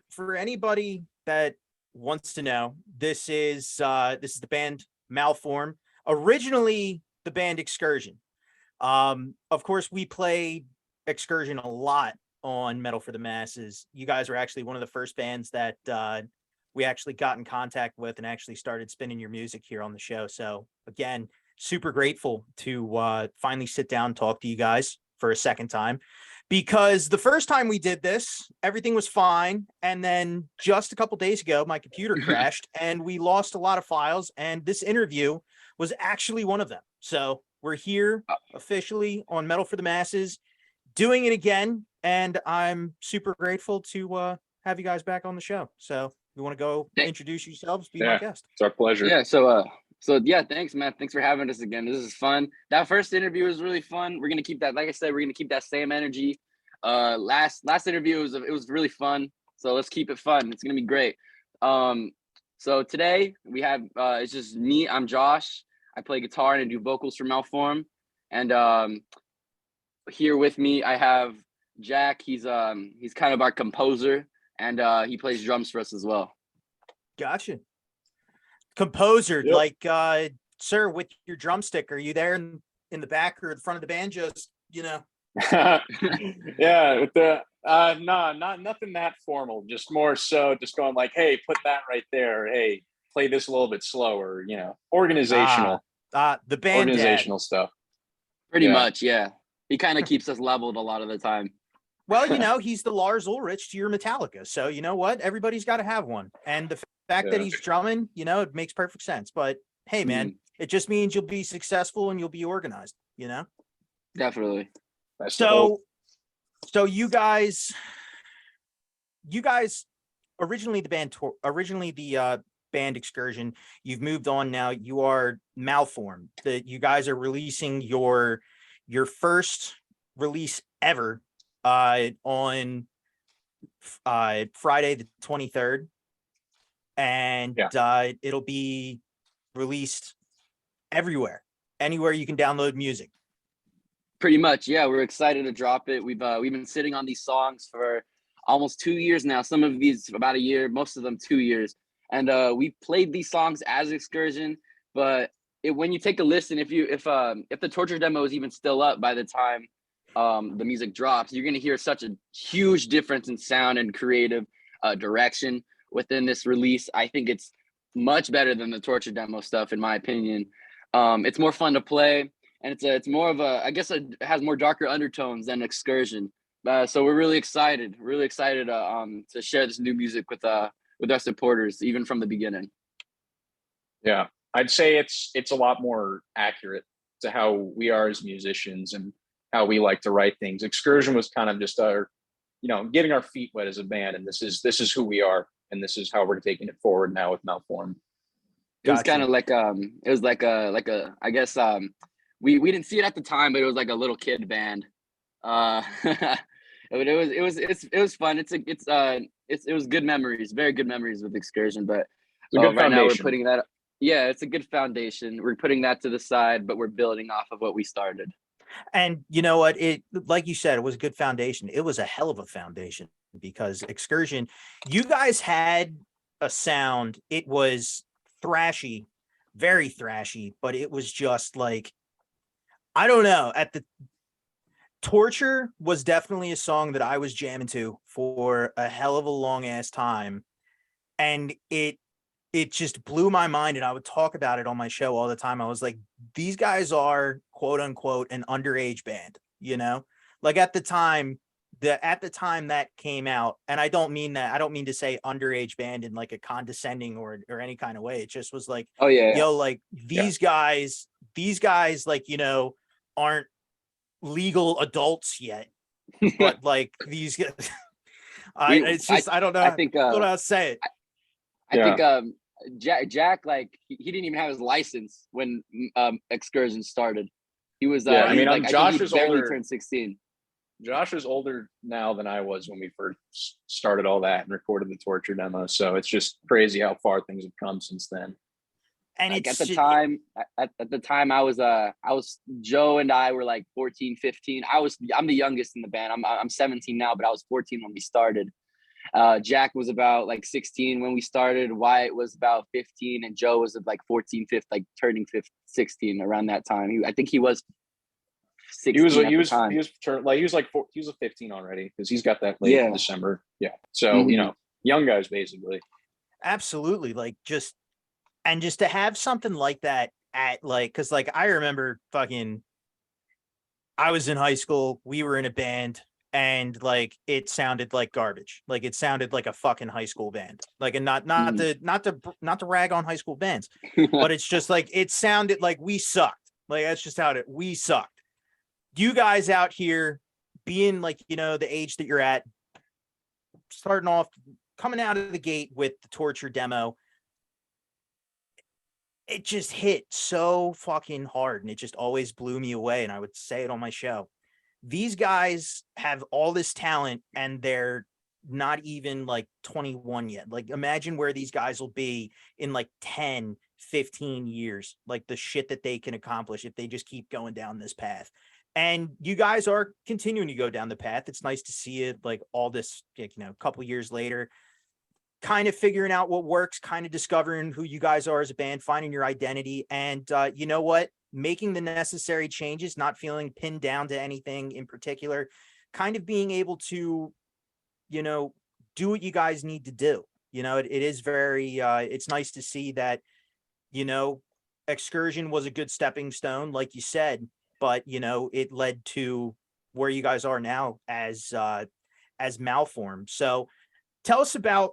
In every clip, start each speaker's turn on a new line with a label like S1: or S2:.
S1: for anybody that wants to know, this is the band Malform. Originally the band Excursion. Of course, we play Excursion a lot on Metal for the Masses. You guys were actually one of the first bands that we actually got in contact with and actually started spinning your music here on the show. So again, super grateful to finally sit down and talk to you guys for a second time, because the first time we did this, everything was fine. And then just a couple days ago, my computer crashed and we lost a lot of files. And this interview was actually one of them. So we're here officially on Metal for the Masses, doing it again. And I'm super grateful to have you guys back on the show. So you want to go introduce yourselves, be my guest.
S2: It's our pleasure.
S3: Yeah, so yeah, thanks, man. Thanks for having us again. This is fun. That first interview was really fun. We're gonna keep that, like I said, we're gonna keep that same energy. Last interview was really fun. So let's keep it fun. It's gonna be great. So today we have it's just me. I'm Josh. I play guitar and I do vocals for Malform. And here with me I have Jack. He's kind of our composer, and he plays drums for us as well.
S1: Gotcha. Composer,
S2: Yep.
S1: like sir, with your drumstick, are you there in the back or the front of the band? Just,
S2: Yeah, with the not nothing that formal, just more so just going like, hey, put that right there. Hey, play this a little bit slower, organizational
S1: the band
S2: organizational stuff.
S3: Pretty
S2: Yeah.
S3: much, yeah. He kind of keeps us leveled a lot of the time.
S1: Well, he's the Lars Ulrich to your Metallica. So you know what? Everybody's got to have one. And the fact that
S2: Yeah.
S1: he's drumming, it makes perfect sense. But hey, man, it just means you'll be successful and you'll be organized,
S3: Definitely.
S2: That's the hope.
S1: So you guys originally the band Excursion, you've moved on now. You are Malform. That you guys are releasing your first release ever on Friday the 23rd, and it'll be released everywhere, anywhere you can download music.
S3: Pretty much, yeah. We're excited to drop it. We've been sitting on these songs for almost 2 years now. Some of these about a year, most of them 2 years. And we played these songs as Excursion, but when you take a listen, if the Torture demo is even still up by the time the music drops, you're gonna hear such a huge difference in sound and creative direction within this release. I think it's much better than the Torture demo stuff, in my opinion. It's more fun to play, and it's more of a, I guess it has more darker undertones than Excursion. So we're really excited to share this new music with our supporters, even from the beginning.
S2: Yeah, I'd say it's a lot more accurate to how we are as musicians and how we like to write things. Excursion was kind of just our, getting our feet wet as a band, and this is who we are, and this is how we're taking it forward now with Malform.
S3: It was kind of like I guess we didn't see it at the time, but it was like a little kid band. But it was fun. It was good memories, very good memories with Excursion. But right now we're putting that. Yeah, it's a good foundation. We're putting that to the side, but we're building off of what we started.
S1: And you know what? It, like you said, it was a good foundation. It was a hell of a foundation, because Excursion, you guys had a sound. It was thrashy, very thrashy, but it was just like, I don't know. At the Torture was definitely a song that I was jamming to for a hell of a long ass time. And it just blew my mind. And I would talk about it on my show all the time. I was like, these guys are quote unquote an underage band, like at the time that came out. And I don't mean to say underage band in like a condescending or any kind of way. It just was like,
S3: oh yeah,
S1: like these guys, like, aren't legal adults yet, but like these guys, I don't know.
S3: I think
S1: I don't know how to say it.
S3: I think Jack, like he didn't even have his license when Excursion started. He was
S2: Josh is
S3: barely
S2: older.
S3: turned 16.
S2: Josh is older now than I was when we first started all that and recorded the Torture demo. So it's just crazy how far things have come since then.
S1: And
S3: like at the time I was Joe and I were like 14, 15. I'm the youngest in the band. I'm 17 now, but I was 14 when we started. Jack was about like 16 when we started. Wyatt was about 15, and Joe was like 14, 15, like turning 15, 16 around that time. I think he was 16
S2: He was
S3: at the time.
S2: he was like he was a 15 already because he's got that late
S3: Yeah.
S2: December. Yeah. So
S3: Mhm.
S2: young guys basically.
S1: Absolutely. Like just to have something like that at like, cause like I remember I was in high school, we were in a band and like it sounded like garbage. Like it sounded like a fucking high school band. Like, and not to rag on high school bands, but it's just like it sounded like we sucked. Like that's just how we sucked. You guys out here being like, the age that you're at, starting off, coming out of the gate with the Torture demo, it just hit so fucking hard and it just always blew me away. And I would say it on my show. These guys have all this talent and they're not even like 21 yet. Like imagine where these guys will be in like 10, 15 years, like the shit that they can accomplish if they just keep going down this path. And you guys are continuing to go down the path. It's nice to see it like all this, a couple years later, kind of figuring out what works, kind of discovering who you guys are as a band, finding your identity. And you know what? Making the necessary changes, not feeling pinned down to anything in particular, kind of being able to, do what you guys need to do. It is very, it's nice to see that, Excursion was a good stepping stone, like you said, but, it led to where you guys are now as Malform. So tell us about,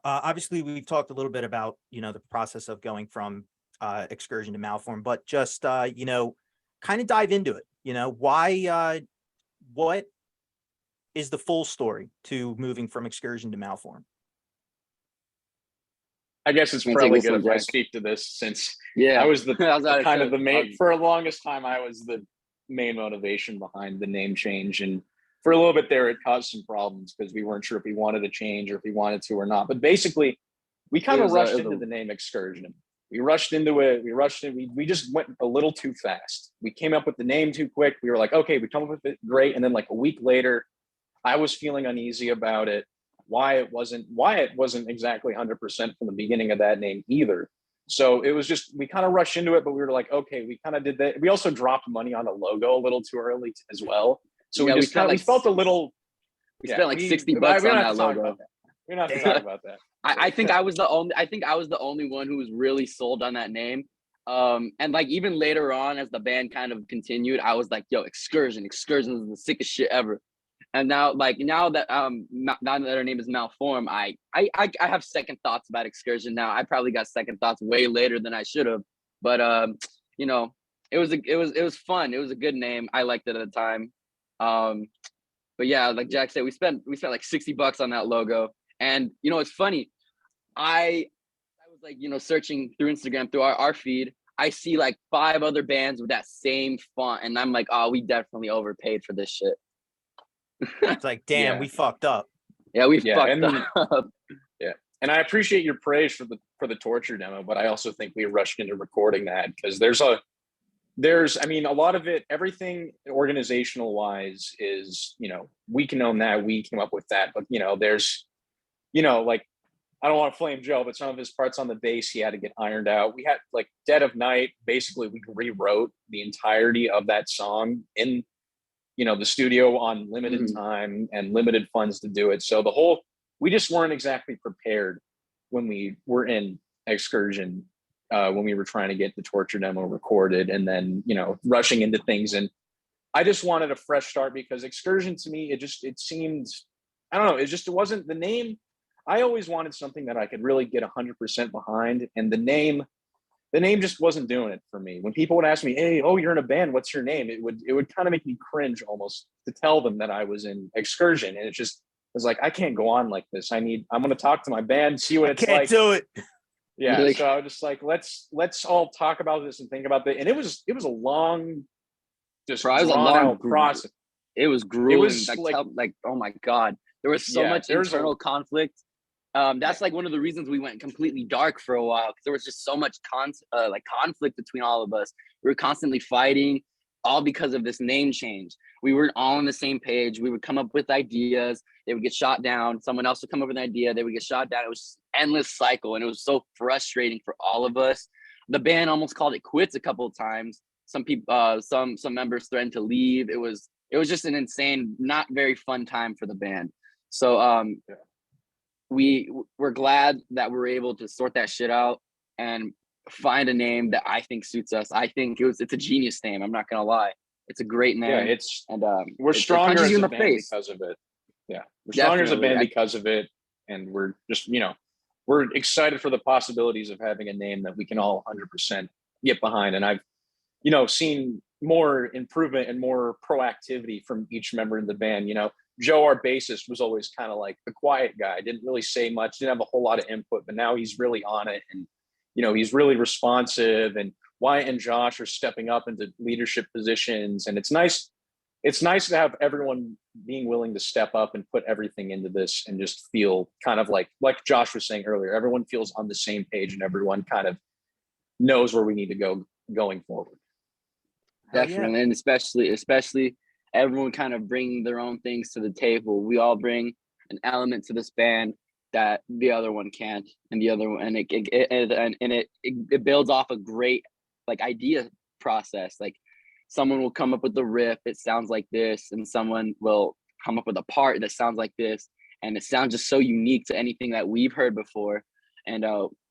S1: obviously we've talked a little bit about, the process of going from Excursion to Malform, but just, kind of dive into it, why, what is the full story to moving from Excursion to Malform?
S2: I guess it's
S3: Wanna
S2: probably
S3: take this
S2: good
S3: one,
S2: if I
S3: Jack?
S2: speak to this since
S3: Yeah,
S2: I was the
S3: I was about to
S2: kind
S3: say,
S2: of the main for the longest time. I was the main motivation behind the name change, and for a little bit there, it caused some problems because we weren't sure if we wanted to change or if we wanted to or not. But basically, we kind
S3: It
S2: of
S3: was,
S2: rushed
S3: it was
S2: into
S3: a-
S2: the name Excursion. We rushed into it. We rushed it. We just went a little too fast. We came up with the name too quick. We were like, okay, we come up with it, great. And then like a week later, I was feeling uneasy about it. Wyatt wasn't exactly 100% from the beginning of that name either. So it was just, we kind of rushed into it, but we were like, okay, we kind of did that. We also dropped money on the logo a little too early as well. So
S3: Yeah,
S2: we just kind of, we felt a little,
S3: we spent like
S2: we
S3: 60
S2: we
S3: bucks
S2: don't
S3: on
S2: have
S3: that
S2: to talk
S3: logo.
S2: about that. We don't have to talk about that.
S3: I think I was the only one who was really sold on that name. And like even later on, as the band kind of continued, I was like, yo, Excursion is the sickest shit ever. And now that now that our name is Malform, I have second thoughts about Excursion now. I probably got second thoughts way later than I should have. But it was fun. It was a good name. I liked it at the time. But yeah, like Jack said, we spent like 60 bucks on that logo. And it's funny. I was like, searching through Instagram through our feed. I see like 5 other bands with that same font, and I'm like, oh, we definitely overpaid for this shit.
S1: It's like, damn,
S2: Yeah.
S1: we fucked up.
S3: Yeah, we
S2: Yeah,
S3: fucked
S2: and-
S3: up.
S2: And I appreciate your praise for the Torture demo, but I also think we rushed into recording that because I mean, a lot of it, everything organizational wise is, we can own that, we came up with that, but there's, like, I don't want to flame Joe, but some of his parts on the bass, he had to get ironed out. We had like Dead of Night, basically we rewrote the entirety of that song in, the studio on limited time and limited funds to do it. So we just weren't exactly prepared when we were in Excursion, when we were trying to get the Torture demo recorded and then, rushing into things. And I just wanted a fresh start because Excursion to me, it seemed, I don't know, it wasn't the name. I always wanted something that I could really get 100% behind. And the name just wasn't doing it for me. When people would ask me, hey, oh, you're in a band, what's your name? It would kind of make me cringe almost to tell them that I was in Excursion. And it was like, I can't go on like this. I'm going to talk to my band, see what it's
S1: Can't
S2: like.
S1: do it.
S2: Yeah.
S3: Like-
S2: So I was just like, let's all talk about this and think about it. And it was a long, just
S3: Bro, it was a
S2: drawn
S3: long
S2: out process.
S3: It was grueling.
S2: was
S3: like, oh my God. There was so much internal conflict. That's like one of the reasons we went completely dark for a while, because there was just so much conflict between all of us. We were constantly fighting. all because of this name change. We weren't all on the same page. We would come up with ideas, they would get shot down. Someone else would come up with an idea, they would get shot down. It was an endless cycle, and it was so frustrating for all of us. The band almost called it quits a couple of times. Some people, some members threatened to leave. It was just an insane, not very fun time for the band. So we're glad that we're able to sort that shit out and find a name that I think suits us. I think it's a genius name. I'm not gonna lie. It's a great name.
S2: Yeah, we're stronger as a band because of it. Yeah, we're stronger as a band because of it, and we're just we're excited for the possibilities of having a name that we can all 100% get behind. And I've seen more improvement and more proactivity from each member in the band. Joe, our bassist, was always kind of like the quiet guy, didn't really say much, didn't have a whole lot of input, but now he's really on it, and he's really responsive. And Wyatt and Josh are stepping up into leadership positions, and it's nice to have everyone being willing to step up and put everything into this and just feel kind of like Josh was saying earlier, everyone feels on the same page and everyone kind of knows where we need to go going forward.
S3: Definitely. Yeah. And especially everyone kind of bringing their own things to the table. We all bring an element to this band that the other one can't, and the other one, and it builds off a great idea process. Like, someone will come up with the riff, it sounds like this, and someone will come up with a part that sounds like this, and it sounds just so unique to anything that we've heard before. And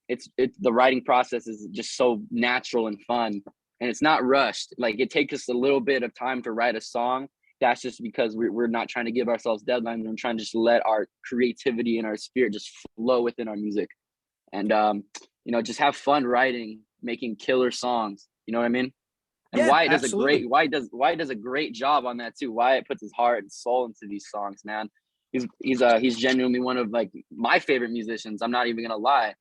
S3: it's the writing process is just so natural and fun, and it's not rushed. Like, it takes us a little bit of time to write a song. That's just because we're not trying to give ourselves deadlines. We're trying to just let our creativity and our spirit just flow within our music, and just have fun writing, making killer songs. You know what I mean? And
S1: yeah,
S3: Wyatt
S1: absolutely.
S3: Wyatt does a great job on that too. Wyatt puts his heart and soul into these songs, man. He's genuinely one of my favorite musicians. I'm not even gonna lie.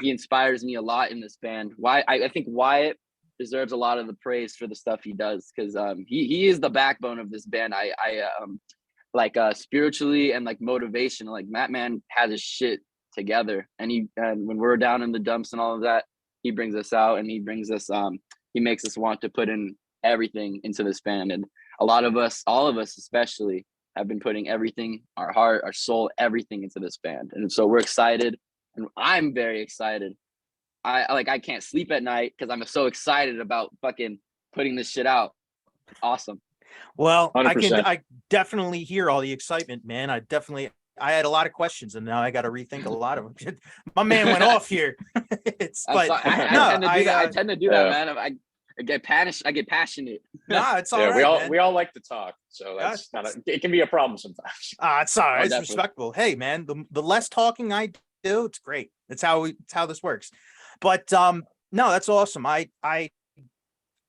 S3: He inspires me a lot in this band. I think Wyatt deserves a lot of the praise for the stuff he does, because he is the backbone of this band. Spiritually and motivation. That man has his shit together, and when we're down in the dumps and all of that, he brings us out, and he brings us he makes us want to put in everything into this band. And a lot of us, all of us especially, have been putting everything, our heart, our soul, everything into this band. And so we're excited, and I'm very excited. I can't sleep at night because I'm so excited about fucking putting this shit out. Awesome.
S1: Well,
S2: 100%.
S1: I definitely hear all the excitement, man. I had a lot lot and now I got to rethink a lot of them. My man went off here.
S3: I tend to do that, man. I get passionate.
S1: No, it's all
S2: yeah,
S1: right.
S2: We all like to talk, so it can be a problem sometimes.
S1: It's all right. It's
S3: definitely
S1: respectable. Hey, man, the less talking I do, it's great. It's how this works. But no, that's awesome. I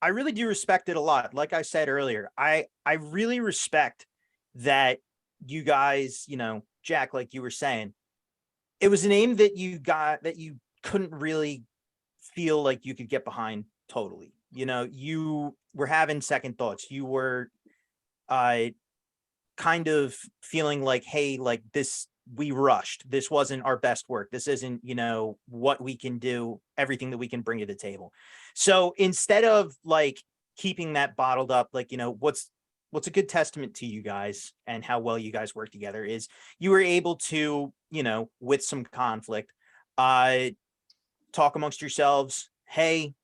S1: really do respect it a lot. Like I said earlier, I really respect that you guys, Jack, like you were saying, it was a name that you got that you couldn't really feel like you could get behind totally. You were having second thoughts. You were kind of feeling like, hey, like this, we rushed. This wasn't our best work. This isn't, what we can do, everything that we can bring to the table. So instead of keeping that bottled up, what's a good testament to you guys and how well you guys work together is you were able to, with some conflict, talk amongst yourselves. Hey,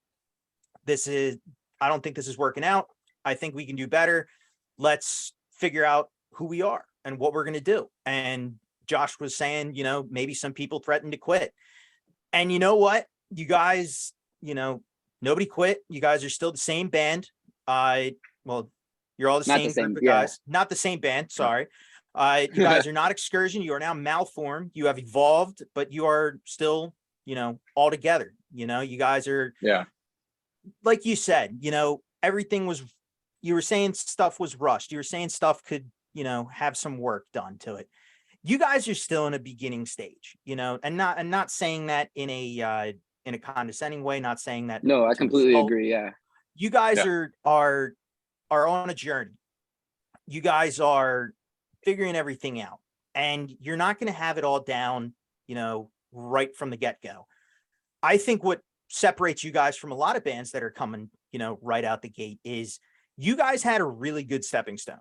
S1: I don't think this is working out. I think we can do better. Let's figure out who we are and what we're going to do. And Josh was saying, maybe some people threatened to quit. And you know what? You guys, nobody quit. You guys are still the same band. Well, you're all the same group of guys. Not the same band, sorry. You guys are not Excursion. You are now Malformed. You have evolved, but you are still, all together. You guys are, like you said, everything was, you were saying stuff was rushed. You were saying stuff could, have some work done to it. You guys are still in a beginning stage, and not saying that in a condescending way, not saying that.
S3: No, I completely agree. Yeah.
S1: You guys are on a journey. You guys are figuring everything out, and you're not going to have it all down, right from the get-go. I think what separates you guys from a lot of bands that are coming right out the gate is you guys had a really good stepping stone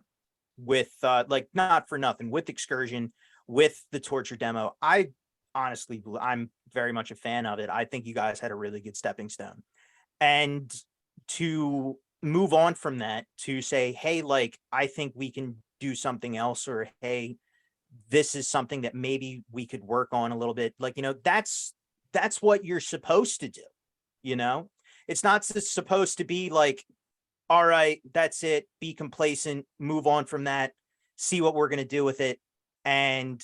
S1: with like, not for nothing, with Excursion, with the Torture demo. I honestly, I'm very much a fan of it. I think you guys had a really good stepping stone. And to move on from that, to say, hey, like, I think we can do something else, or hey, this is something that maybe we could work on a little bit. Like, that's what you're supposed to do. It's not supposed to be like, all right, that's it, be complacent, move on from that, see what we're going to do with it, and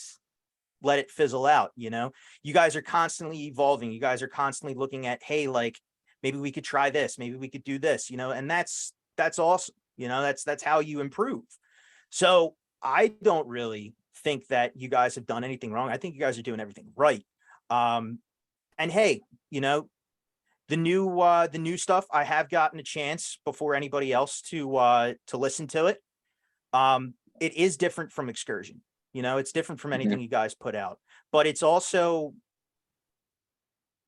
S1: let it fizzle out. You guys are constantly evolving. You guys are constantly looking at, hey, like, maybe we could try this, maybe we could do this, and that's awesome. That's how you improve. So I don't really think that you guys have done anything wrong. I think you guys are doing everything right. And hey, the new stuff, I have gotten a chance before anybody else to listen to it. It is different from Excursion. It's different from anything you guys put out, but it's also,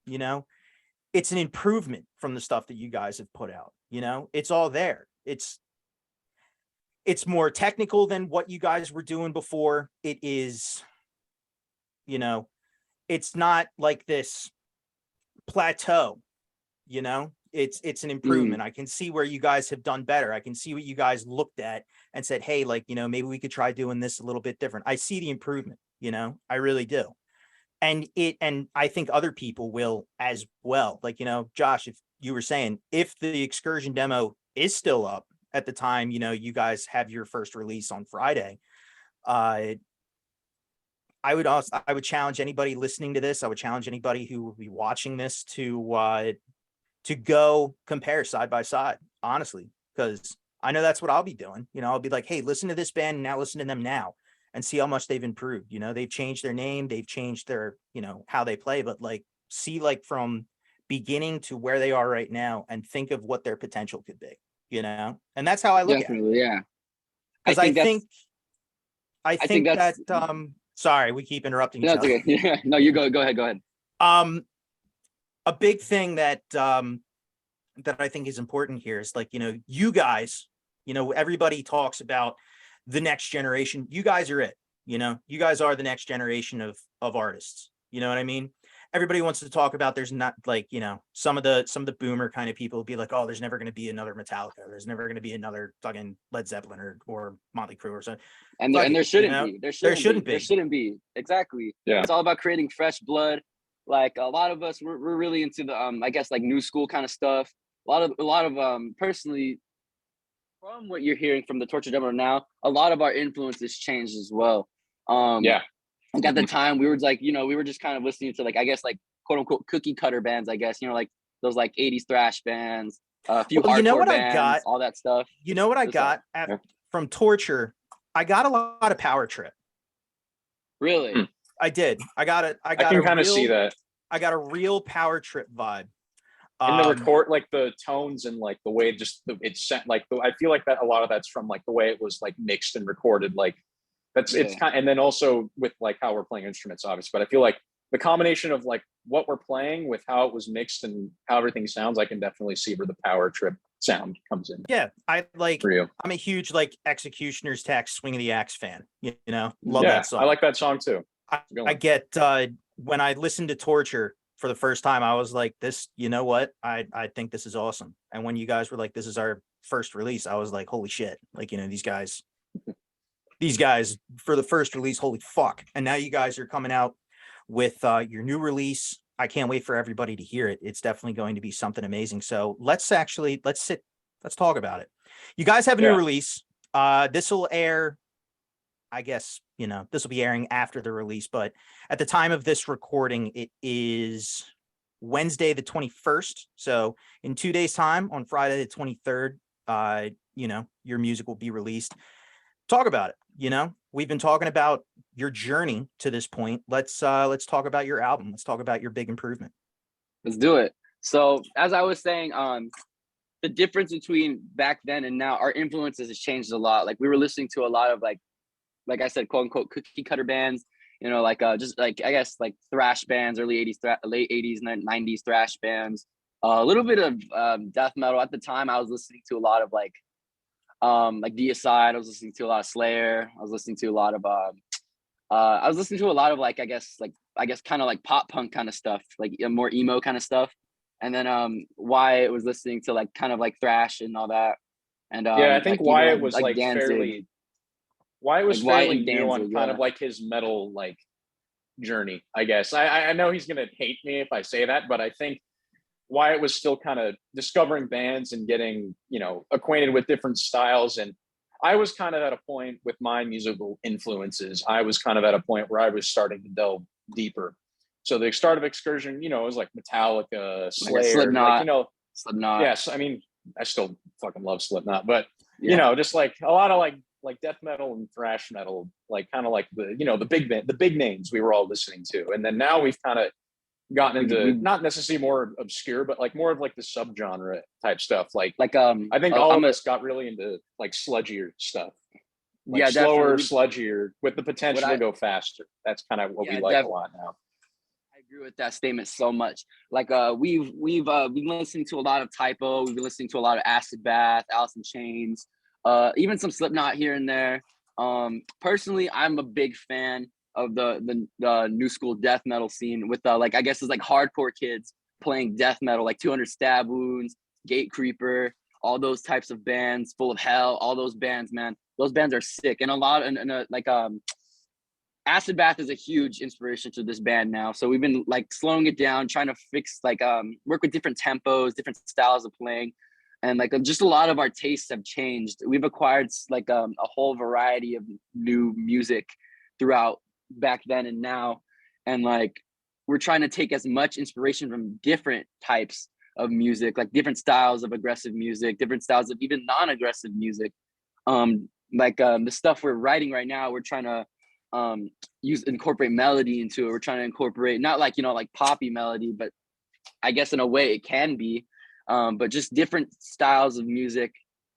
S1: it's an improvement from the stuff that you guys have put out. It's all there. It's more technical than what you guys were doing before. It is, it's not like this plateau, it's an improvement. I can see where you guys have done better. I can see what you guys looked at and said, hey, like, maybe we could try doing this a little bit different. I see the improvement, I really do. And I think other people will as well. Like, Josh, if you were saying, if the Excursion demo is still up at the time, you guys have your first release on Friday, I would challenge anybody listening to this. I would challenge anybody who will be watching this to go compare side by side, honestly, because I know that's what I'll be doing. I'll be like, hey, listen to this band, now listen to them now, and see how much they've improved. They've changed their name, they've changed their, how they play, but like, see, like, from beginning to where they are right now, and think of what their potential could be, and that's how I look at it.
S3: Yeah.
S1: Because I think
S3: that's
S1: that sorry, we keep interrupting each
S3: that's
S1: other.
S3: okay. Yeah. No, you go ahead.
S1: A big thing that that I think is important here is, like, you guys, everybody talks about the next generation. You guys are it. You guys are the next generation of artists. You know what I mean? Everybody wants to talk about, there's not, like, some of the boomer kind of people will be like, oh, there's never going to be another Metallica, there's never going to be another fucking Led Zeppelin or Motley Crue or something.
S3: And there shouldn't be. There shouldn't be. Exactly.
S2: Yeah.
S3: It's all about creating fresh blood. Like, a lot of us, we're really into the I guess, like, new school kind of stuff. A lot of personally, from what you're hearing from the Torture demo now, a lot of our influences changed as well. Like, at the time, we were like, we were just kind of listening to, like, I guess, like, quote unquote cookie cutter bands, I guess, like those like 80s thrash bands, a few hardcore bands, all that stuff.
S1: I got from Torture? I got a lot of Power Trip.
S3: Really?
S1: I did. I
S2: can kind of see that.
S1: I got a real Power Trip vibe.
S2: In the record, like the tones and like the way it's sent, like I feel like that a lot of that's from like the way it was like mixed and recorded. Like it's kind, and then also with like how we're playing instruments, obviously. But I feel like the combination of like what we're playing with how it was mixed and how everything sounds, I can definitely see where the Power Trip sound comes in.
S1: Yeah, I'm a huge like Executioner's Tax Swing of the Axe fan. Love that song.
S2: I like that song too.
S1: I get when I listened to Torture for the first time, I was like, this, what? I think this is awesome. And when you guys were like, this is our first release, I was like, holy shit. Like, these guys for the first release, holy fuck. And now you guys are coming out with your new release. I can't wait for everybody to hear it. It's definitely going to be something amazing. So let's talk about it. You guys have a new release. This will air, I guess, this will be airing after the release, but at the time of this recording, it is Wednesday, the 21st. So in 2 days time, on Friday, the 23rd, your music will be released. Talk about it. We've been talking about your journey to this point. Let's talk about your album. Let's talk about your big improvement.
S3: Let's do it. So as I was saying, the difference between back then and now, our influences has changed a lot. Like, we were listening to a lot of like I said, quote unquote cookie cutter bands, just like, I guess, like thrash bands, early 80s, late 80s and 90s thrash bands. A little bit of death metal. At the time, I was listening to a lot of like Deicide. I was listening to a lot of Slayer. I was listening to a lot of like I guess kind of like pop punk kind of stuff, like more emo kind of stuff. And then Wyatt was listening to like kind of like thrash and all that. And
S2: Yeah, I think
S3: like even
S2: Wyatt was like
S3: Danzig,
S2: fairly Wyatt was
S3: like Wyatt
S2: fairly
S3: and
S2: new on
S3: Danzig,
S2: kind
S3: yeah.
S2: of like his metal like journey, I guess. I know he's gonna hate me if I say that, but I think Wyatt was still kind of discovering bands and getting, you know, acquainted with different styles. And I was kind of at a point with my musical influences. I was kind of at a point where I was starting to delve deeper. So the start of Excursion, you know, it was like Metallica, Slayer, like,
S3: Slipknot,
S2: you know,
S3: Slipknot.
S2: yes, I mean, I still fucking love Slipknot, but
S3: Yeah.
S2: you know, just like a lot of like death metal and thrash metal, like kind of like the, you know, the big names we were all listening to. And then now we've kind of gotten into not necessarily more obscure, but like more of like the subgenre type stuff. Like I think all of us got really into like sludgier stuff. Like
S3: yeah,
S2: slower,
S3: definitely.
S2: sludgier with the potential to go faster. That's kind of what we like a lot now.
S3: I agree with that statement so much. Like we've been listening to a lot of Typo, we've been listening to a lot of Acid Bath, Alice in Chains, even some Slipknot here and there. Personally, I'm a big fan of the new school death metal scene with like I guess it's like hardcore kids playing death metal, like 200 Stab Wounds, Gate Creeper, all those types of bands, Full of Hell, all those bands, man. Those bands are sick, and a lot and like Acid Bath is a huge inspiration to this band now. So we've been like slowing it down, trying to fix like work with different tempos, different styles of playing. And like just a lot of our tastes have changed. We've acquired like a whole variety of new music throughout back then and now. And like we're trying to take as much inspiration from different types of music, like different styles of aggressive music, different styles of even non-aggressive music. The stuff we're writing right now, we're trying to incorporate melody into it. We're trying to incorporate not like, you know, like poppy melody, but I guess in a way it can be, but just different styles of music,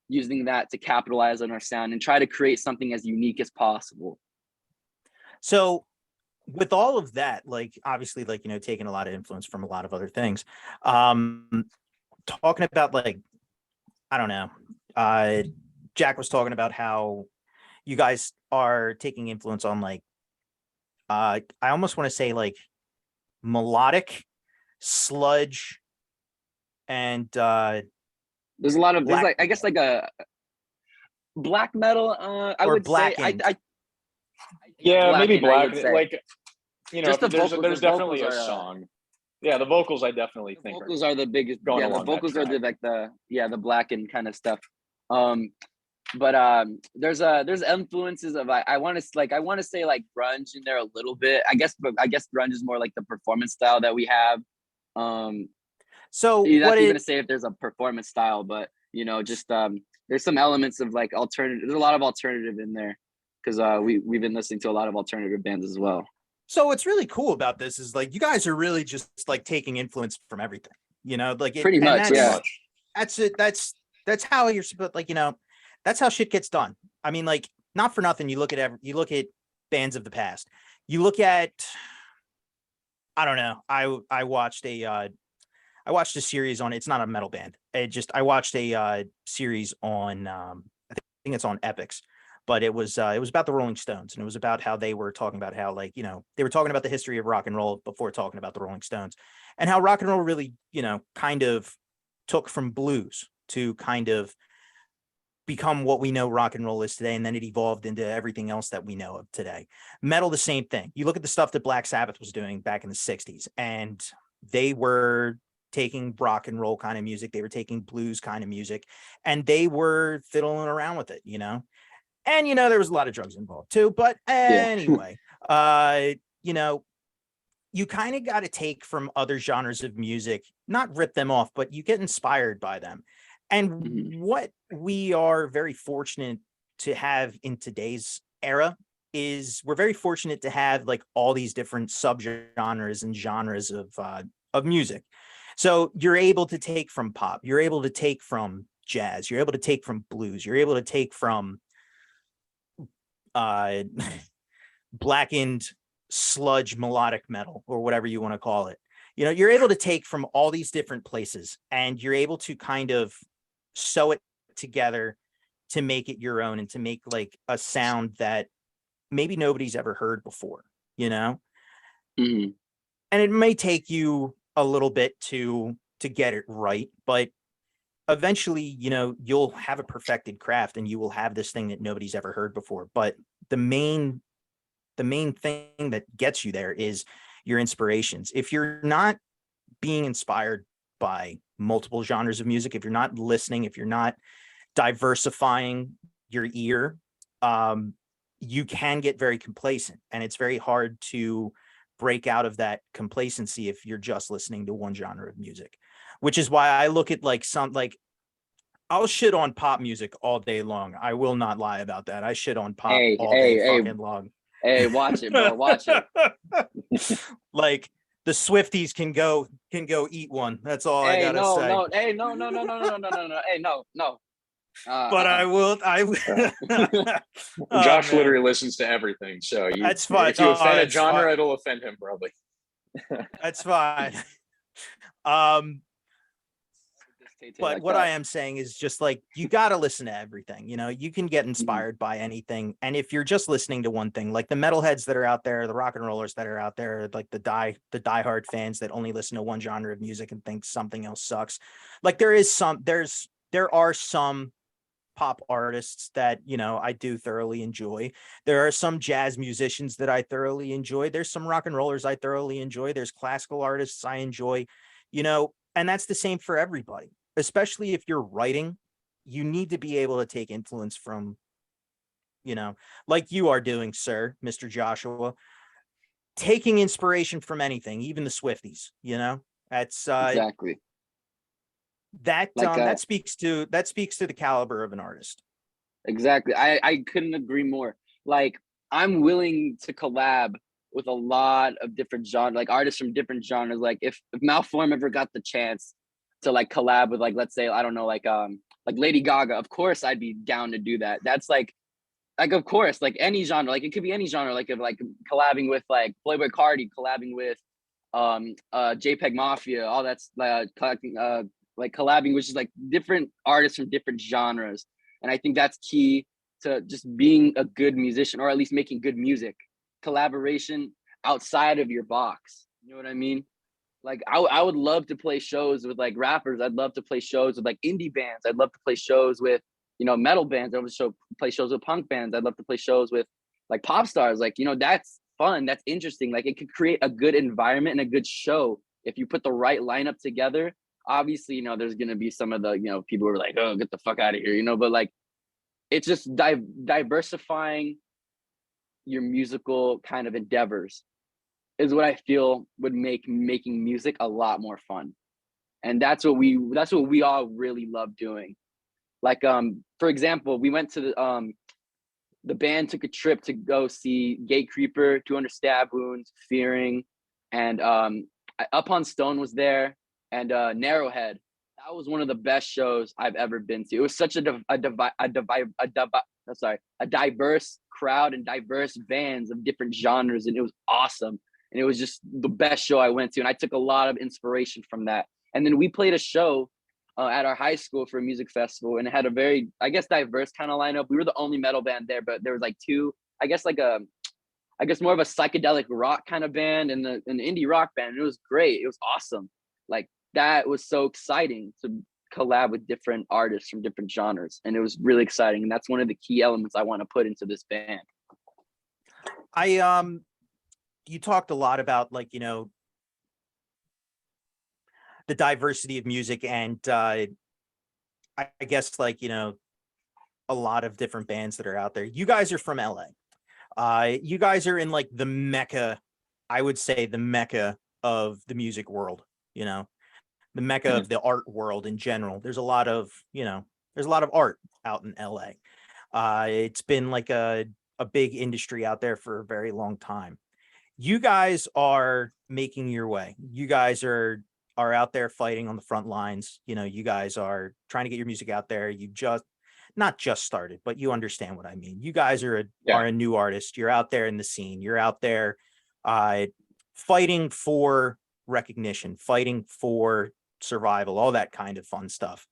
S3: using that to capitalize on our sound and try to create something as unique as possible.
S1: So with all of that, like obviously, like, you know, taking a lot of influence from a lot of other things, talking about like, I don't know, Jack was talking about how you guys are taking influence on like, I almost want to say like melodic sludge and
S3: there's a lot of there's like I guess like a black metal, I would say
S2: yeah, maybe black, like, you know, there's definitely a song. Yeah, the vocals I definitely think
S3: vocals are the biggest. Yeah, the vocals are the like the blackened kind of stuff. But there's influences of I want to say like grunge in there a little bit. I guess grunge is more like the performance style that we have.
S1: So
S3: you're not even gonna say if there's a performance style, but you know, just there's some elements of like alternative. There's a lot of alternative in there because we've been listening to a lot of alternative bands as well.
S1: So what's really cool about this is like you guys are really just like taking influence from everything, you know, like
S3: pretty much, yeah.
S1: That's it. That's how you're supposed, like, you know, that's how shit gets done. I mean, like, not for nothing. You look at bands of the past. You look at, I don't know. I watched a series on, it's not a metal band. I watched a series on, I think it's on Epix, but it was about the Rolling Stones, and it was about how they were talking about how, like, you know, they were talking about the history of rock and roll before talking about the Rolling Stones, and how rock and roll really, you know, kind of took from blues to kind of become what we know rock and roll is today, and then it evolved into everything else that we know of today. Metal, the same thing. You look at the stuff that Black Sabbath was doing back in the 60s, and they were taking rock and roll kind of music, they were taking blues kind of music, and they were fiddling around with it, you know. And, you know, there was a lot of drugs involved too. But anyway, you know, you kind of got to take from other genres of music, not rip them off, but you get inspired by them. And what we are very fortunate to have in today's era is we're very fortunate to have like all these different subgenres and genres of music. So you're able to take from pop, you're able to take from jazz, you're able to take from blues, you're able to take from blackened sludge melodic metal, or whatever you want to call it. You know, you're able to take from all these different places and you're able to kind of sew it together to make it your own and to make like a sound that maybe nobody's ever heard before, you know?
S3: Mhm.
S1: And it may take you a little bit to get it right, but eventually, you know, you'll have a perfected craft and you will have this thing that nobody's ever heard before. But the main thing that gets you there is your inspirations. If you're not being inspired by multiple genres of music, if you're not listening, if you're not diversifying your ear, you can get very complacent, and it's very hard to break out of that complacency if you're just listening to one genre of music. Which is why I look at like I'll shit on pop music all day long. I will not lie about that. I shit on pop
S3: Hey,
S1: all
S3: hey,
S1: day
S3: hey,
S1: fucking long.
S3: hey, watch it, bro. Watch it.
S1: Like the Swifties can go eat one. That's all I
S3: Hey,
S1: gotta
S3: no,
S1: say.
S3: no, hey, no, no, no, no, no, no, no, no, no. Hey, no, no.
S1: But I will. Oh,
S2: Josh
S1: man.
S2: literally listens to everything. So
S1: That's fine.
S2: if you
S1: Oh,
S2: offend a
S1: that's
S2: genre,
S1: fine.
S2: it'll offend him probably.
S1: That's fine. Um, but what I
S3: that.
S1: am saying is just like you got to listen to everything. You know, you can get
S3: Mhm.
S1: inspired by anything, and if you're just listening to one thing, like the metalheads that are out there, the rock and rollers that are out there, like the diehard fans that only listen to one genre of music and think something else sucks. Like there are some pop artists that, you know, I do thoroughly enjoy. There are some jazz musicians that I thoroughly enjoy. There's some rock and rollers I thoroughly enjoy. There's classical artists I enjoy, you know, and that's the same for everybody. Especially if you're writing, you need to be able to take influence from, you know, like you are doing, sir, Mr. Joshua, taking inspiration from anything, even the Swifties, you know. That's
S3: Exactly. Like
S1: that speaks to the caliber of an artist.
S3: exactly. I couldn't agree more. Like I'm willing to collab with a lot of different genres, like artists from different genres. Like if Malform ever got the chance to like collab with like let's say I don't know like Lady Gaga, of course I'd be down to do that. That's like of course like any genre, like it could be any genre, like if like collabing with like Playboy Cardi, collabing with JPEG Mafia, all that's like collabing with just like different artists from different genres. And I think that's key to just being a good musician, or at least making good music. Collaboration outside of your box. You know what I mean? Like I would love to play shows with like rappers. I'd love to play shows with like indie bands. I'd love to play shows with, you know, metal bands. I'd love to play shows with punk bands. I'd love to play shows with like pop stars. Like, you know, that's fun. That's interesting. Like it could create a good environment and a good show if you put the right lineup together. Obviously, you know, there's gonna be some of the, you know, people who are like, oh, get the fuck out of here, you know, but like it's just diversifying your musical kind of endeavors is what I feel would make making music a lot more fun. And that's what we all really love doing. Like for example, we went to the band took a trip to go see Gate Creeper, 200 Stab Wounds, Fearing, and Up on Stone was there, and Narrowhead. That was one of the best shows I've ever been to. It was such a diverse crowd and diverse bands of different genres, and it was awesome. And it was just the best show I went to, and I took a lot of inspiration from that. And then we played a show at our high school for a music festival, and it had a very, I guess, diverse kind of lineup. We were the only metal band there, but there was like two, I guess more of a psychedelic rock kind of band and an indie rock band. And it was great. It was awesome. Like that was so exciting to collab with different artists from different genres, and it was really exciting. And that's one of the key elements I want to put into this band.
S1: You talked a lot about like, you know, the diversity of music and I guess like, you know, a lot of different bands that are out there. You guys are from LA. You guys are in like the mecca, I would say the mecca of the music world, you know, the mecca of the art world in general. There's a lot of, you know, there's a lot of art out in LA. It's been like a big industry out there for a very long time. You guys are making your way. You guys are out there fighting on the front lines. You know, you guys are trying to get your music out there. You just not just started, but you understand what I mean. You guys are a new artist. You're out there in the scene. You're out there fighting for recognition, fighting for survival, all that kind of fun stuff.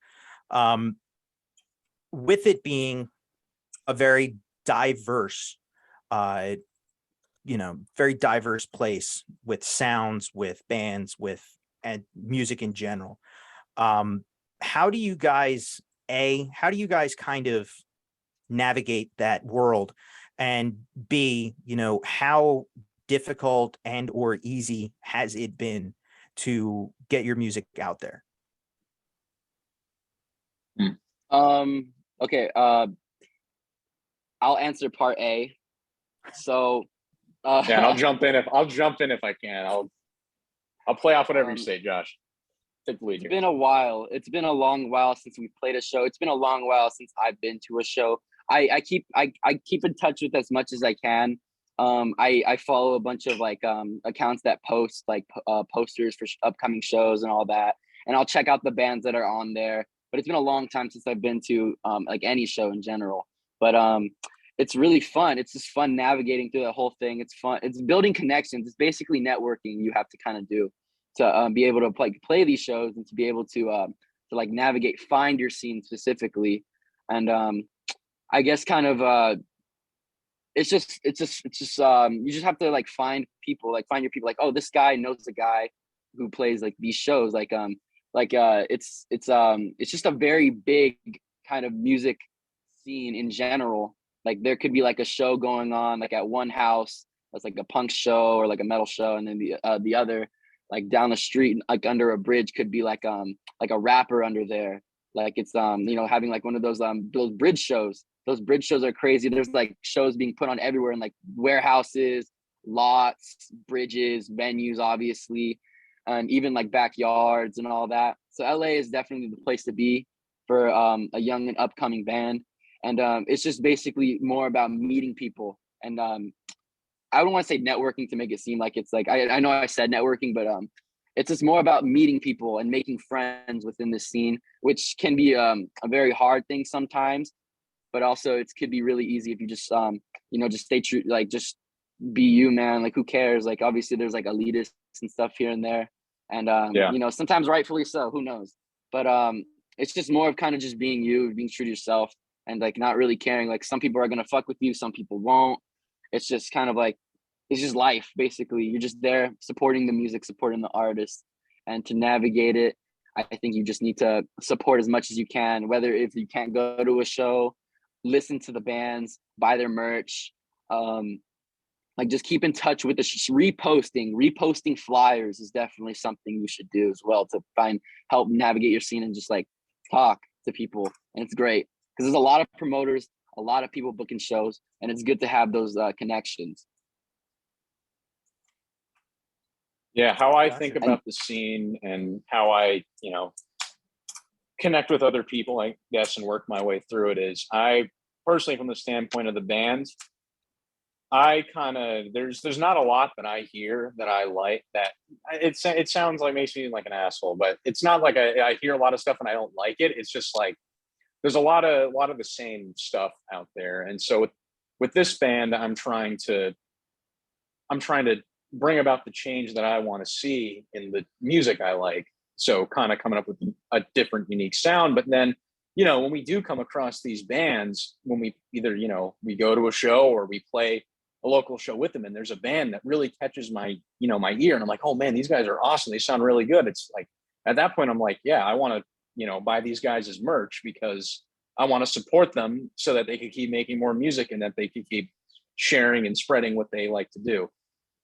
S1: With it being a very diverse, very diverse place with sounds, with bands, and music in general. How do you guys kind of navigate that world? And B, how difficult and or easy has it been to get your music out there?
S3: Okay, I'll answer part A. So
S2: Yeah, and I'll jump in if I can. I'll play off whatever you say, Josh. Take the lead
S3: it's
S2: here.
S3: been a while. It's been a long while since we played a show. It's been a long while since I've been to a show. I keep in touch with as much as I can. I follow a bunch of like accounts that post like posters for upcoming shows and all that, and I'll check out the bands that are on there. But it's been a long time since I've been to like any show in general. But it's really fun. It's just fun navigating through the whole thing. It's fun. It's building connections. It's basically networking you have to kind of do to be able to play these shows and to be able to like navigate, find your scene specifically. And I guess kind of it's just you just have to like find your people, like, oh, this guy knows a guy who plays like these shows, it's just a very big kind of music scene in general. Like there could be like a show going on like at one house that's like a punk show or like a metal show, and then the other, like down the street, like under a bridge, could be like a rapper under there. Like it's having like one of those bridge shows. Those bridge shows are crazy. There's like shows being put on everywhere in like warehouses, lots, bridges, venues, obviously, and even like backyards and all that. So LA is definitely the place to be for a young and upcoming band. And it's just basically more about meeting people. And I don't want to say networking to make it seem like it's like, I know I said networking, but it's just more about meeting people and making friends within the scene, which can be a very hard thing sometimes, but also it could be really easy if you just just stay true, like just be you, man. Like who cares? Like obviously there's like elitists and stuff here and there, and sometimes rightfully so, who knows. But it's just more of kind of just being you, being true to yourself, and like not really caring. Like some people are gonna fuck with you, some people won't. It's just kind of like, it's just life, basically. You're just there supporting the music, supporting the artist, and to navigate it, I think you just need to support as much as you can, whether if you can't go to a show, listen to the bands, buy their merch, like just keep in touch with the reposting flyers is definitely something you should do as well to help navigate your scene and just like talk to people. And it's great because there's a lot of promoters, a lot of people booking shows, and it's good to have those connections.
S2: Yeah, how I
S1: Gotcha.
S2: think about the scene and how I, connect with other people, I guess, and work my way through it is, I personally, from the standpoint of the band, I kind of, there's not a lot that I hear that I like. That it sounds like, makes me like an asshole, but it's not like I hear a lot of stuff and I don't like it. It's just like there's a lot of the same stuff out there. And so with this band, I'm trying to bring about the change that I want to see in the music I like. So kind of coming up with a different, unique sound. But then, when we do come across these bands, when we either, we go to a show or we play a local show with them, and there's a band that really catches my ear, and I'm like, oh man, these guys are awesome. They sound really good. It's like, at that point, I'm like, yeah, I want to, buy these guys' merch because I want to support them so that they can keep making more music and that they can keep sharing and spreading what they like to do.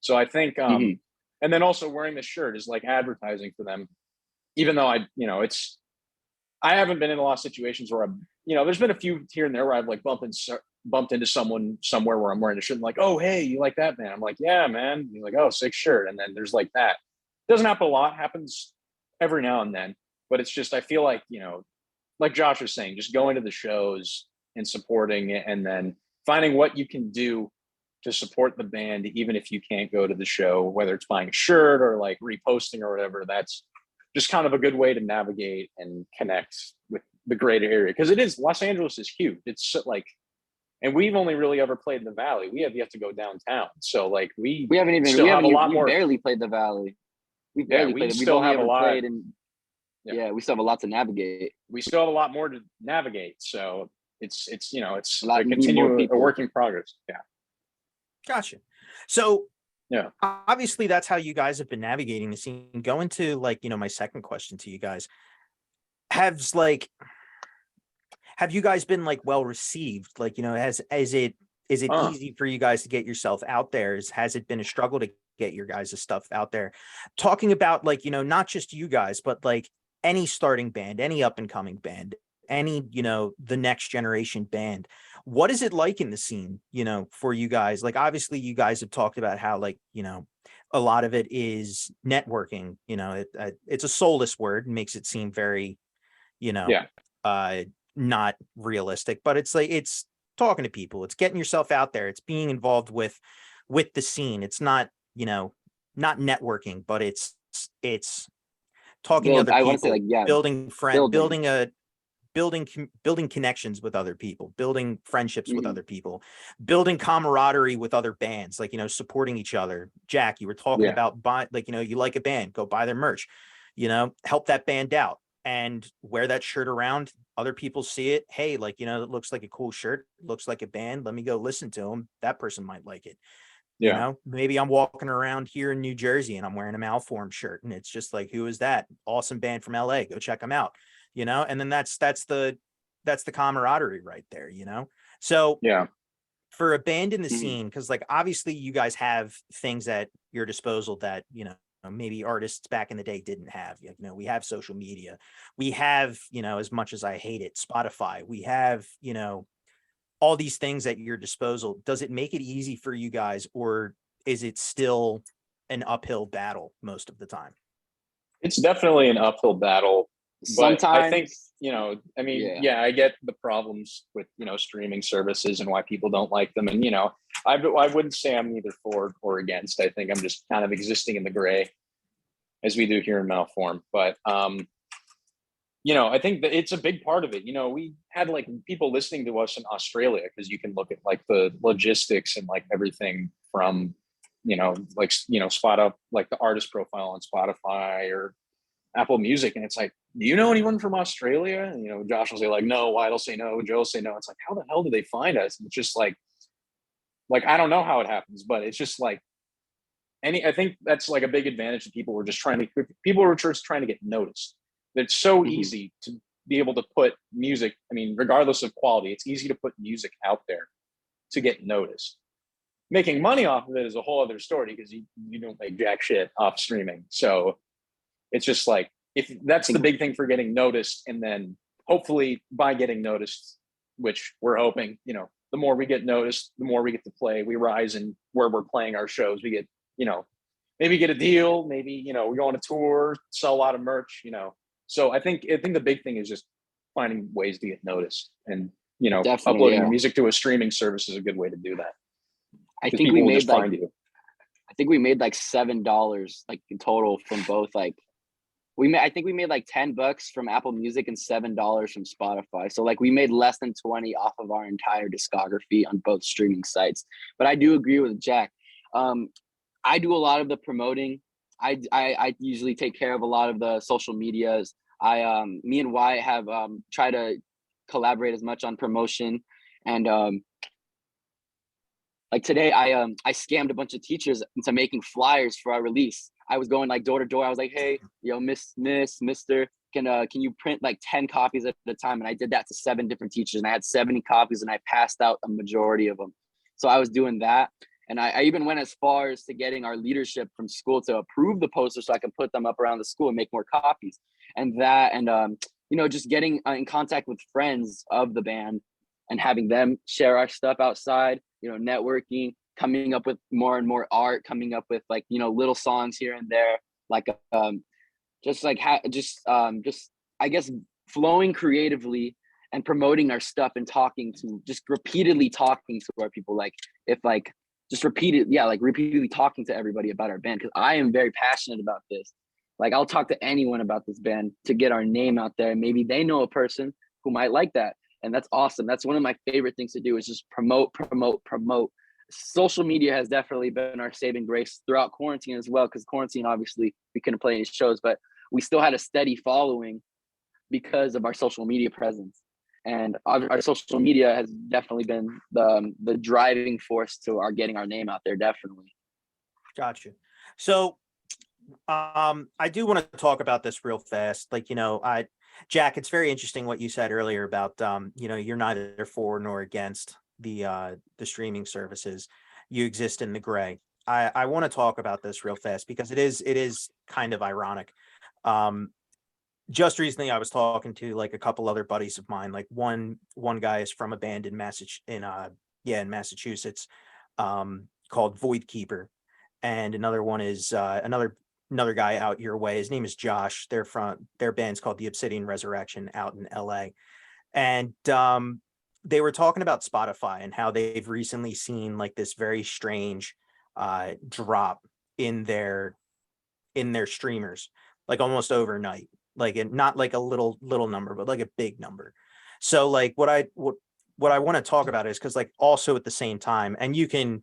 S2: So I think, and then also wearing the shirt is like advertising for them, even though I haven't been in a lot of situations where there's been a few here and there where I've like bumped into someone somewhere where I'm wearing a shirt and like, oh, hey, you like that, man? I'm like, yeah, man. And you're like, oh, sick shirt. And then there's like that. Doesn't happen a lot, happens every now and then, but it's just, I feel like, like Josh was saying, just going to the shows and supporting it, and then finding what you can do to support the band, even if you can't go to the show, whether it's buying a shirt or like reposting or whatever. That's just kind of a good way to navigate and connect with the greater area. Because Los Angeles is huge. It's like, and we've only really ever played in the Valley. We have yet to go downtown. So like we
S3: haven't even,
S2: still have a lot more.
S3: barely played the Valley. we
S2: Yeah,
S3: barely
S2: we
S3: played it. We've
S2: still
S3: only
S2: have a
S3: ever
S2: lot.
S3: played, and
S2: Yeah.
S3: we still have a lot to navigate.
S2: We still have a lot more to navigate. So it's it's
S3: A lot
S2: a
S3: need more
S2: a
S3: people.
S2: work in progress. Yeah.
S1: Gotcha. So
S2: Yeah.
S1: obviously that's how you guys have been navigating the scene. Going to like, my second question to you guys, has like, have you guys been like well received? Like, is it
S2: Uh,
S1: easy for you guys to get yourself out there? Has it been a struggle to get your guys' stuff out there? Talking about like, not just you guys, but like any starting band, any up and coming band, any, the next generation band. What is it like in the scene, for you guys? Like, obviously you guys have talked about how like, a lot of it is networking, it's a soulless word, makes it seem very, you know,
S2: yeah.
S1: not realistic, but it's like, it's talking to people, it's getting yourself out there, it's being involved with the scene. It's not, not networking, but it's talking to
S3: Build.
S1: other
S3: I want to say
S1: people,
S3: like
S1: building
S3: building.
S1: building connections with other people, building friendships with
S3: Mhm.
S1: other people, building camaraderie with other bands, like, supporting each other. Jack, you were talking
S2: Yeah.
S1: about buy, like, you like a band, go buy their merch, help that band out and wear that shirt around. Other people see it. Hey, like, it looks like a cool shirt, looks like a band. Let me go listen to them. That person might like it.
S2: Yeah.
S1: Maybe I'm walking around here in New Jersey and I'm wearing a Malform shirt and it's just like, who is that? Awesome band from LA. Go check them out. And then that's the camaraderie right there. So
S2: Yeah.
S1: for a band in the
S3: Mhm.
S1: scene, because like obviously you guys have things at your disposal that, maybe artists back in the day didn't have. We have social media. We have, as much as I hate it, Spotify. We have, all these things at your disposal. Does it make it easy for you guys, or is it still an uphill battle most of the time?
S2: It's definitely an uphill battle, but I think,
S3: Sometimes,
S2: I mean,
S3: yeah.
S2: yeah, I get the problems with, streaming services and why people don't like them. And, I wouldn't say I'm either for or against. I think I'm just kind of existing in the gray as we do here in Malform. But, I think that it's a big part of it. We had like people listening to us in Australia because you can look at like the logistics and like everything from, like, spot up like the artist profile on Spotify or Apple Music. And it's like, do you know anyone from Australia? And, Josh will say like, no, Wyatt will say no, Joe will say no. It's like, how the hell do they find us? And it's just like, I don't know how it happens, but it's just like I think that's like a big advantage to people who are just trying to get noticed. It's so
S3: Mhm.
S2: easy to be able to put music. I mean, regardless of quality, it's easy to put music out there to get noticed. Making money off of it is a whole other story because you don't make jack shit off streaming. So it's just like, if that's the big thing for getting noticed, and then hopefully by getting noticed, which we're hoping, the more we get noticed, the more we get to play. We rise in where we're playing our shows. We get, maybe get a deal, maybe, we go on a tour, sell a lot of merch, So I think the big thing is just finding ways to get noticed, and
S3: Definitely,
S2: uploading
S3: yeah.
S2: your music to a streaming service is a good way to do that,
S3: I
S2: because
S3: think
S2: people
S3: we
S2: will
S3: made
S2: just
S3: like
S2: find you.
S3: I think we made like $7 like in total from both. Like I think we made like $10 from Apple Music and $7 from Spotify. So like we made less than 20 off of our entire discography on both streaming sites. But I do agree with Jack. I do a lot of the promoting. I usually take care of a lot of the social medias. Me and Wyatt have tried to collaborate as much on promotion. And like today, I scammed a bunch of teachers into making flyers for our release. I was going like door to door. I was like, hey, Mister, can you print like 10 copies at a time? And I did that to 7 different teachers, and I had 70 copies, and I passed out a majority of them. So I was doing that. And I even went as far as to getting our leadership from school to approve the posters so I can put them up around the school and make more copies. And that, and just getting in contact with friends of the band and having them share our stuff outside, networking, coming up with more and more art, coming up with like, little songs here and there, like just like I guess flowing creatively and promoting our stuff and just repeatedly talking to our people, like if like just repeatedly talking to everybody about our band, because I am very passionate about this. Like I'll talk to anyone about this band to get our name out there. Maybe they know a person who might like that. And that's awesome. That's one of my favorite things to do, is just promote, social media has definitely been our saving grace throughout quarantine as well. Because quarantine, obviously, we couldn't play any shows, but we still had a steady following because of our social media presence. And our social media has definitely been the driving force to our getting our name out there. Definitely.
S1: Gotcha. So I do want to talk about this real fast. Like, Jack, it's very interesting what you said earlier about you're neither for nor against the streaming services. You exist in the gray. I want to talk about this real fast because it is kind of ironic. Just recently I was talking to like a couple other buddies of mine. Like one guy is from a band in Massachusetts called Void Keeper, and another one is another guy out your way. His name is Josh. Their band's called the Obsidian Resurrection out in LA. And they were talking about Spotify and how they've recently seen like this very strange drop in their streamers, like almost overnight, like not like a little number, but like a big number. So like what I want to talk about is because like also at the same time, and you can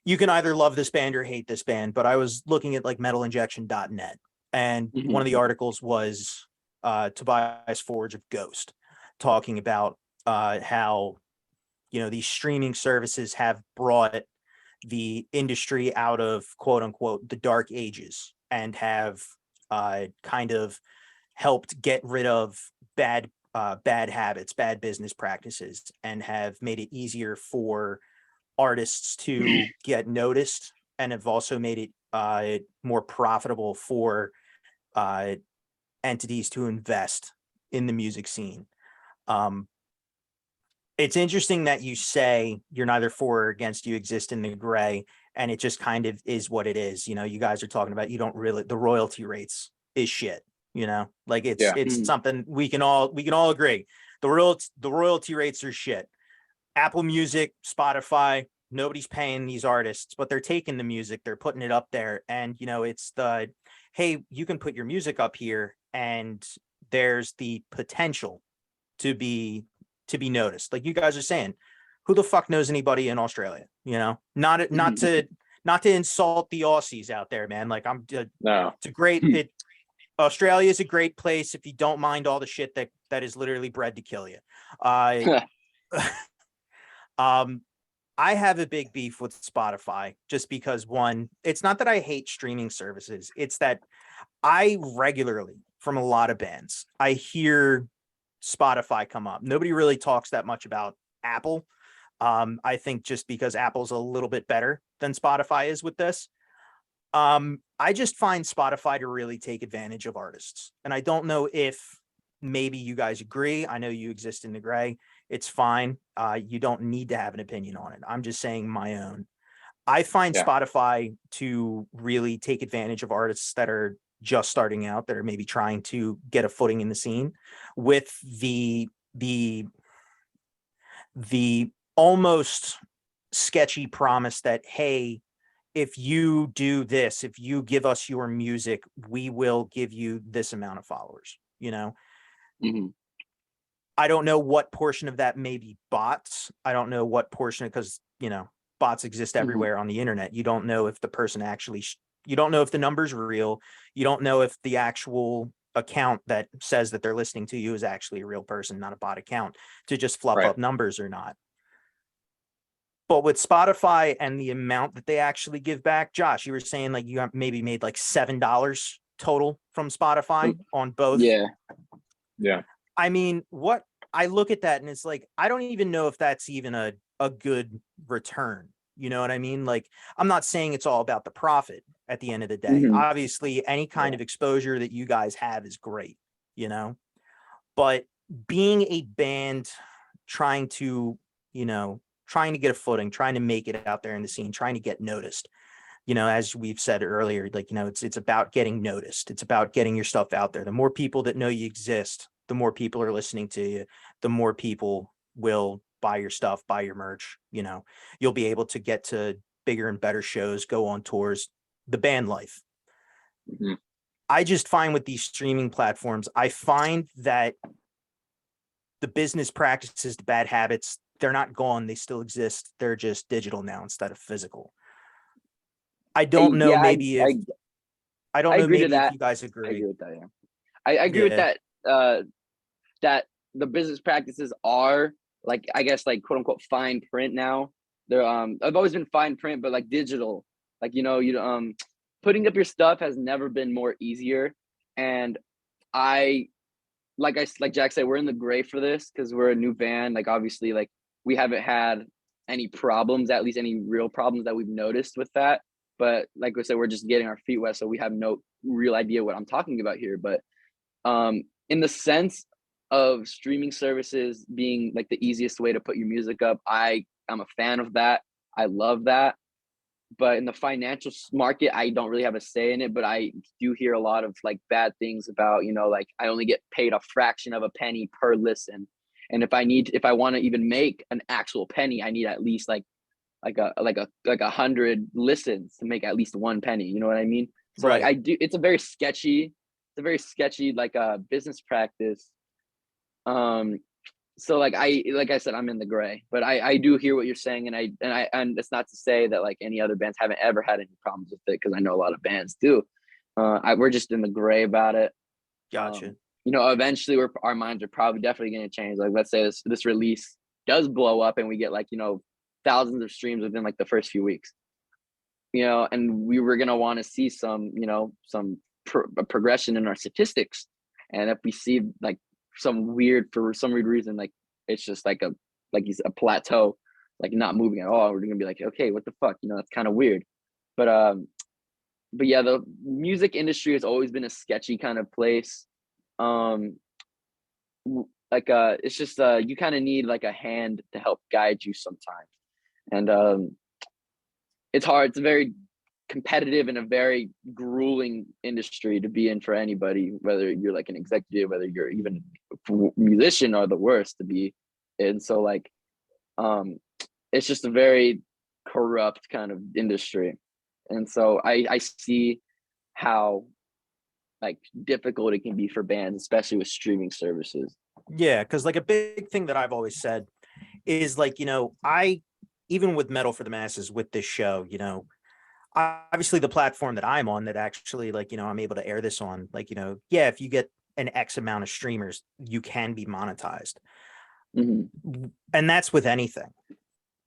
S1: either love this band or hate this band, but I was looking at like metalinjection.net, and one of the articles was Tobias Forge of Ghost talking about how these streaming services have brought the industry out of quote unquote the dark ages and have kind of helped get rid of bad habits, bad business practices, and have made it easier for artists to get noticed, and have also made it more profitable for entities to invest in the music scene. It's interesting that you say you're neither for or against, you exist in the gray, and it just kind of is what it is. You guys are talking about, you don't really, the royalty rates is shit, like it's something we can all agree. The royalty rates are shit. Apple Music, Spotify, nobody's paying these artists, but they're taking the music, they're putting it up there, and it's the, hey, you can put your music up here and there's the potential to be noticed. Like you guys are saying, who the fuck knows anybody in Australia? Not to insult the Aussies out there, man. Like
S2: No.
S1: It's a great Australia is a great place if you don't mind all the shit that is literally bred to kill you. I have a big beef with Spotify just because, one, it's not that I hate streaming services. It's that I regularly, from a lot of bands, I hear Spotify come up. Nobody really talks that much about Apple. I think just because Apple's a little bit better than Spotify is with this. I just find Spotify to really take advantage of artists. And I don't know if maybe you guys agree. I know you exist in the gray. It's fine. You don't need to have an opinion on it. I'm just saying my own. I find Spotify to really take advantage of artists that are just starting out, that are maybe trying to get a footing in the scene, with the almost sketchy promise that, hey, if you do this, if you give us your music, we will give you this amount of followers. I don't know what portion of that may be bots. I don't know what portion, because bots exist everywhere on the internet. You don't know if the person actually you don't know if the number's real. You don't know if the actual account that says that they're listening to you is actually a real person, not a bot account, to just fluff up numbers or not. But with Spotify and the amount that they actually give back, Josh, you were saying like you have maybe made like $7 total from Spotify on both.
S2: Yeah.
S1: I mean, what I look at that and it's like, I don't even know if that's even a good return. You know what I mean? Like, I'm not saying it's all about the profit at the end of the day. Obviously, any kind of exposure that you guys have is great, but being a band trying to get a footing, trying to make it out there in the scene, trying to get noticed, as we've said earlier, like, it's about getting noticed. It's about getting your stuff out there. The more people that know you exist, the more people are listening to you, the more people will buy your stuff, buy your merch. You'll be able to get to bigger and better shows, go on tours, the band life. I just find with these streaming platforms, I find that the business practices, the bad habits, they're not gone. They still exist. They're just digital now instead of physical. I don't know,
S3: Yeah,
S1: maybe if I don't
S3: I
S1: know,
S3: agree to
S1: maybe if
S3: that.
S1: you guys
S3: I
S1: agree.
S3: agree with that. Yeah, I agree with
S1: Yeah,
S3: that. That the business practices are like, I guess, like quote unquote fine print now. They're I've always been fine print, but like digital, like putting up your stuff has never been more easier. And I like Jack said, we're in the gray for this because we're a new band. Like obviously, like we haven't had any problems, at least any real problems that we've noticed with that. But like I said, we're just getting our feet wet, so we have no real idea what I'm talking about here. But in the sense of streaming services being like the easiest way to put your music up, I'm a fan of that. I love that. But in the financial market, I don't really have a say in it, but I do hear a lot of like bad things about, like I only get paid a fraction of a penny per listen. And if I want to even make an actual penny, I need at least like a hundred listens to make at least one penny. You know what I mean? So like
S1: right.
S3: it's a very sketchy like business practice. So like I said, I'm in the gray, but I do hear what you're saying, and it's not to say that like any other bands haven't ever had any problems with it, because I know a lot of bands do. We're just in the gray about it.
S1: Gotcha.
S3: Eventually our minds are probably definitely going to change. Like let's say this release does blow up and we get like thousands of streams within like the first few weeks, and we were going to want to see some progression in our statistics. And if we see like for some weird reason, like it's just like a plateau, like not moving at all, we're gonna be like, okay, what the fuck, that's kind of weird. But yeah, the music industry has always been a sketchy kind of place. It's just you kind of need like a hand to help guide you sometimes. And it's hard. It's a very competitive and a very grueling industry to be in for anybody, whether you're like an executive, whether you're even a musician, are the worst to be in. So like it's just a very corrupt kind of industry. And so I see how like difficult it can be for bands, especially with streaming services.
S1: Yeah, because like a big thing that I've always said is like, I even with Metal for the Masses with this show, obviously the platform that I'm on that actually like, I'm able to air this on, like, yeah, if you get an X amount of streamers, you can be monetized. And that's with anything.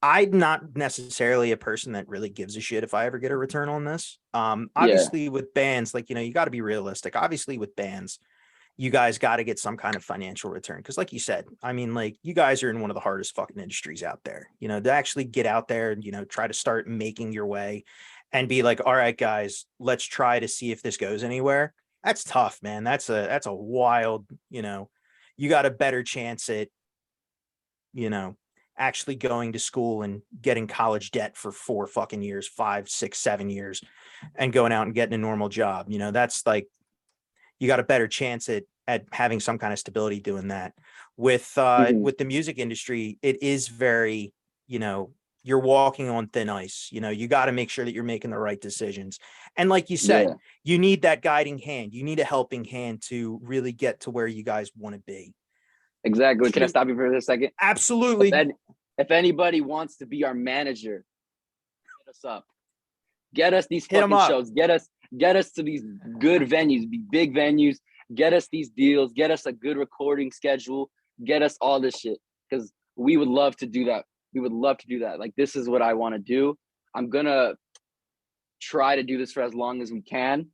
S1: I'm not necessarily a person that really gives a shit if I ever get a return on this. Obviously with bands, like, you got to be realistic. Obviously with bands, you guys got to get some kind of financial return. Because like you said, I mean, like you guys are in one of the hardest fucking industries out there, to actually get out there and, try to start making your way and be like, all right, guys, let's try to see if this goes anywhere. That's tough, man. That's a wild, you got a better chance at, actually going to school and getting college debt for 4 fucking years, 5, 6, 7 years, and going out and getting a normal job. That's like, you got a better chance at having some kind of stability doing that. With the music industry, it is very, you're walking on thin ice. You got to make sure that you're making the right decisions. And like you said, you need that guiding hand. You need a helping hand to really get to where you guys want to be.
S3: Exactly. Can I stop you for a second?
S1: Absolutely.
S3: If anybody wants to be our manager, hit us up. Get us these
S1: Hit 'em
S3: fucking
S1: up.
S3: shows. Get us to these good venues, big venues. Get us these deals. Get us a good recording schedule. Get us all this shit, because we would love to do that. We would love to do that. Like, this is what I want to do. I'm gonna try to do this for as long as we can.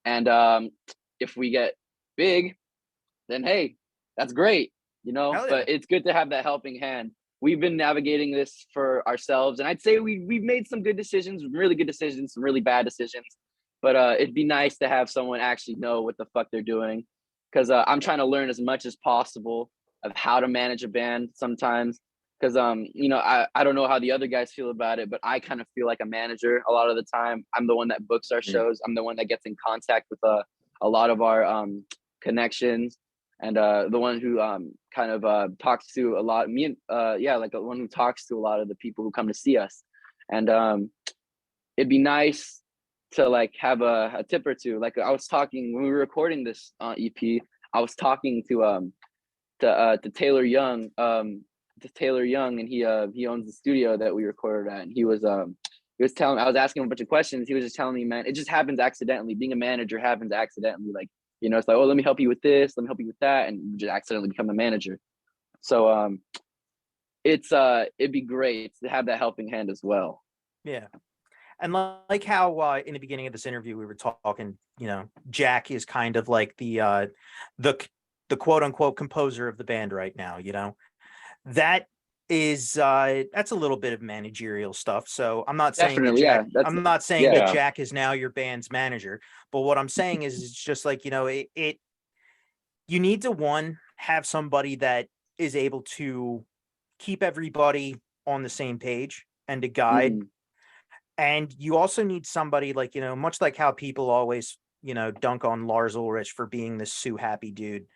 S3: And if we get big, then hey, that's great,
S1: Hell yeah.
S3: But it's good to have that helping hand. We've been navigating this for ourselves, and I'd say we've made some good decisions, really good decisions, some really bad decisions. But it'd be nice to have someone actually know what the fuck they're doing, because I'm trying to learn as much as possible of how to manage a band sometimes. Because I don't know how the other guys feel about it, but I kind of feel like a manager a lot of the time. I'm the one that books our shows. I'm the one that gets in contact with a lot of our connections, and the one who kind of talks to a lot like the one who talks to a lot of the people who come to see us. And it'd be nice to like have a tip or two. Like I was talking when we were recording this EP, I was talking to Taylor Young, Taylor Young, and he owns the studio that we recorded at, and he was telling, I was asking him a bunch of questions. He was just telling me, man, it just happens accidentally. Being a manager happens accidentally. Like, it's like, oh, let me help you with this, let me help you with that, and you just accidentally become a manager. So it'd be great to have that helping hand as well.
S1: Yeah. And like how in the beginning of this interview we were talking, Jack is kind of like the quote unquote composer of the band right now, that is that's a little bit of managerial stuff. So I'm not saying
S3: Definitely,
S1: that Jack,
S3: yeah.
S1: I'm not saying
S2: Yeah.
S1: that Jack is now your band's manager, but what I'm saying is it's just like, it you need to have somebody that is able to keep everybody on the same page and to guide.
S3: Mhm.
S1: And you also need somebody like, much like how people always, dunk on Lars Ulrich for being this Sue Happy dude.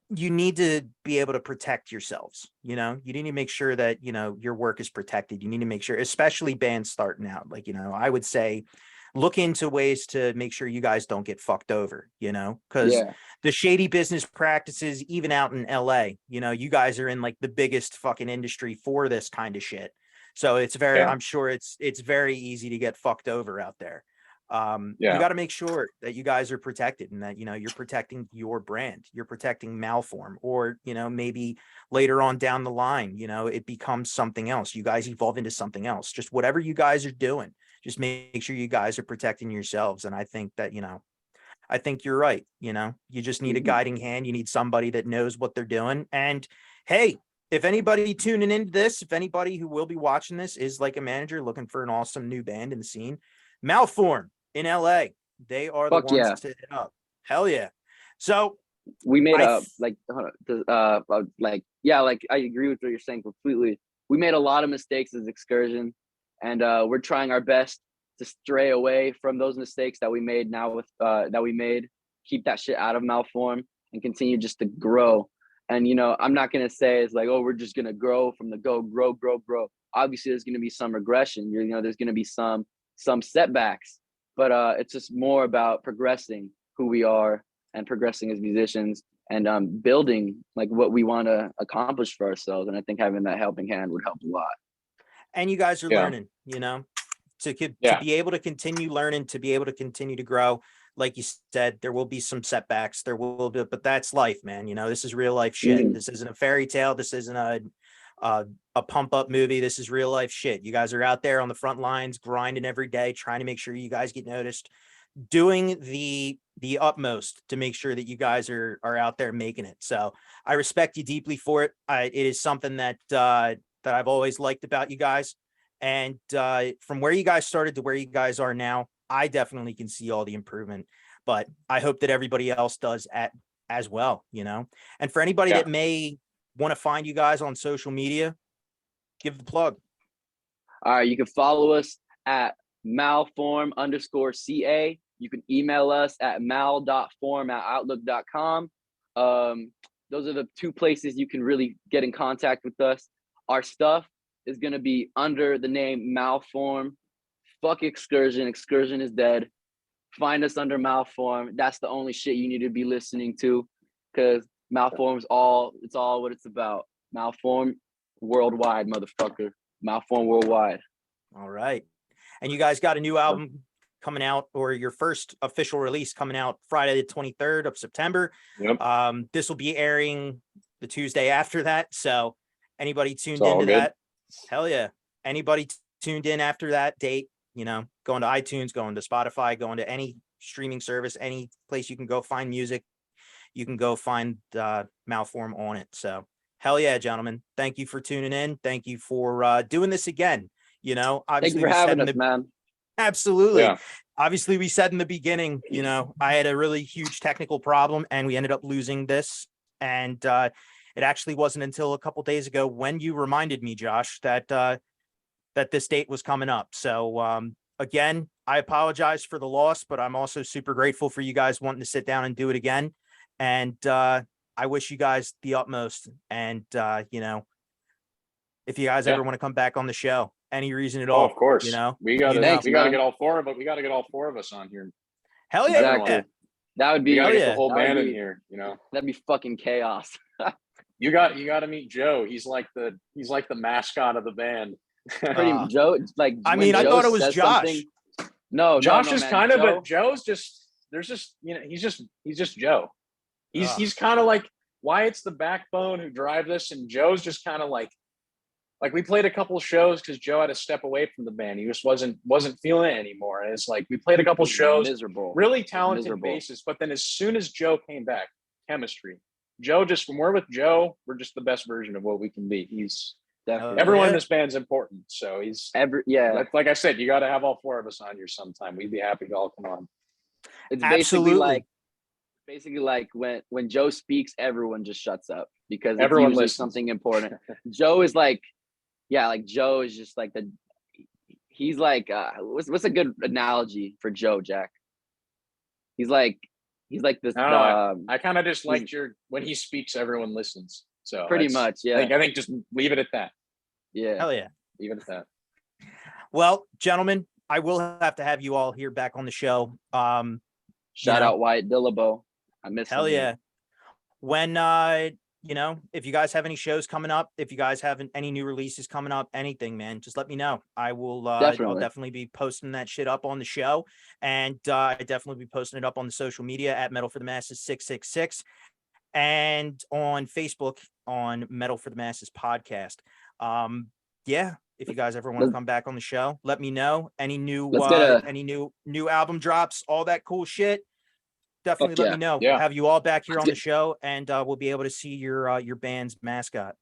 S1: You need to be able to protect yourselves. You need to make sure that, your work is protected. You need to make sure, especially bands starting out, like, I would say, look into ways to make sure you guys don't get fucked over, because
S3: Yeah.
S1: the shady business practices, even out in LA, you guys are in like the biggest fucking industry for this kind of shit. So it's very,
S2: Yeah.
S1: I'm sure it's very easy to get fucked over out there. You
S2: Yeah.
S1: got to make sure that you guys are protected and that, you're protecting your brand, you're protecting Malform, or, maybe later on down the line, it becomes something else. You guys evolve into something else. Just whatever you guys are doing, just make sure you guys are protecting yourselves. And I think that, I think you're right. You just need a
S3: Mhm.
S1: guiding hand. You need somebody that knows what they're doing. And hey, if anybody tuning into this, if anybody who will be watching this is like a manager looking for an awesome new band in the scene, Malform in LA, they are the
S3: Fuck
S1: ones
S3: yeah.
S1: to hit up. Hell yeah. So
S3: We made
S1: I
S3: a like I agree with what you're saying completely. We made a lot of mistakes as Excursion, and we're trying our best to stray away from those mistakes that we made now with keep that shit out of Malform and continue just to grow. And I'm not gonna say it's like, oh, we're just gonna grow from the grow. Obviously there's gonna be some regression, there's gonna be some setbacks, but it's just more about progressing who we are and progressing as musicians and building like what we want to accomplish for ourselves. And I think having that helping hand would help a lot.
S1: and you guys are
S2: Yeah.
S1: learning, to
S2: Yeah.
S1: be able to continue learning, to be able to continue to grow. Like you said, there will be some setbacks. There will be, but that's life, man. This is real life shit.
S3: Mhm.
S1: This isn't a fairy tale. This isn't a pump up movie. This is real life shit. You guys are out there on the front lines, grinding every day, trying to make sure you guys get noticed, doing the utmost to make sure that you guys are out there making it. So I respect you deeply for it. It is something that that I've always liked about you guys. And from where you guys started to where you guys are now, I definitely can see all the improvement, but I hope that everybody else does as well, And for anybody
S2: Yeah.
S1: that may want to find you guys on social media, give the plug.
S3: All right, you can follow us at malform_CA. You can email us at mal.form@outlook.com. Those are the two places you can really get in contact with us. Our stuff is going to be under the name Malform. Fuck Excursion. Excursion is dead. Find us under Malform. That's the only shit you need to be listening to, because Malform's it's all what it's about. Malform worldwide, motherfucker. Malform worldwide.
S1: All right. And you guys got a new album coming out, or your first official release coming out Friday the 23rd of September.
S2: Yep.
S1: This will be airing the Tuesday after that. So anybody tuned
S2: all
S1: into
S2: good.
S1: that, hell yeah. Anybody tuned in after that date, going to iTunes, going to Spotify, going to any streaming service, any place you can go find music, you can go find Malform on it. So hell yeah, gentlemen. Thank you for tuning in. Thank you for doing this again.
S3: Thank
S1: Obviously
S3: you for
S1: we said
S3: having
S1: in
S3: us, man.
S1: Absolutely.
S2: Yeah.
S1: Obviously, we said in the beginning, I had a really huge technical problem and we ended up losing this. And it actually wasn't until a couple days ago when you reminded me, Josh, that that this date was coming up. So again, I apologize for the loss, but I'm also super grateful for you guys wanting to sit down and do it again. And I wish you guys the utmost. And if you guys
S2: Yeah.
S1: ever want to come back on the show, any reason at
S2: Oh,
S1: all,
S2: of course. We gotta
S3: Thanks,
S2: we gotta
S3: man.
S2: get all four of it. We gotta get all four of us on here.
S1: hell yeah.
S3: Exactly. That would be
S2: We gotta
S1: Hell
S2: get
S1: yeah.
S2: the whole
S3: That would
S2: band in
S3: be-
S2: here.
S3: That'd be fucking chaos.
S2: You got to meet Joe. He's like the mascot of the band.
S3: Pretty
S1: Uh,
S3: Joe, like
S1: I
S3: when
S1: mean, I
S3: Joe
S1: thought it was
S3: says
S1: Josh.
S3: something- No,
S2: Josh
S3: no,
S2: is
S3: man.
S2: kind of,
S3: Joe,
S2: but Joe's just there's just he's just Joe.
S1: Ugh.
S2: He's kind of like Wyatt's the backbone who drive this, and Joe's just kind of like we played a couple shows because Joe had to step away from the band. He just wasn't feeling it anymore. And it's like we played a couple
S3: he's
S2: shows,
S3: miserable.
S2: really talented
S3: miserable.
S2: bassists, but then as soon as Joe came back, chemistry. Joe just when we're with Joe, we're just the best version of what we can be. He's
S3: Definitely.
S2: everyone in
S1: yeah.
S2: this band's important. So he's
S3: Yeah.
S2: like I said, you got to have all four of us on here sometime. We'd be happy to all come on.
S3: It's
S1: Absolutely.
S3: basically like when Joe speaks, everyone just shuts up because it's
S2: Everyone
S3: usually
S2: listens.
S3: something important. Joe is like, yeah, like Joe is just like he's like what's a good analogy for Joe, Jack? He's like this
S2: I don't know, I kind of just liked when he speaks, everyone listens. So
S3: pretty
S2: that's-
S3: much, yeah.
S2: I think just leave it at that.
S3: Yeah.
S1: Hell yeah.
S2: Leave it at that.
S1: Well, gentlemen, I will have to have you all here back on the show.
S3: Shout
S1: know,
S3: out Wyatt Dillabo. I miss
S1: Hell
S3: him.
S1: yeah. When if you guys have any shows coming up, if you guys have any new releases coming up, anything, man, just let me know. I will I'll
S3: Definitely.
S1: definitely be posting that shit up on the show, and I definitely be posting it up on the social media at Metal for the Masses 666 and on Facebook on Metal for the Masses podcast. Yeah, if you guys ever want to
S3: Let's-
S1: come back on the show, let me know. Any new
S3: Let's get
S1: any new album drops, all that cool shit. Definitely
S3: Fuck
S1: let me know.
S2: Yeah.
S1: We'll have you all back here
S3: Let's
S1: on the show, and we'll be able to see your band's mascot.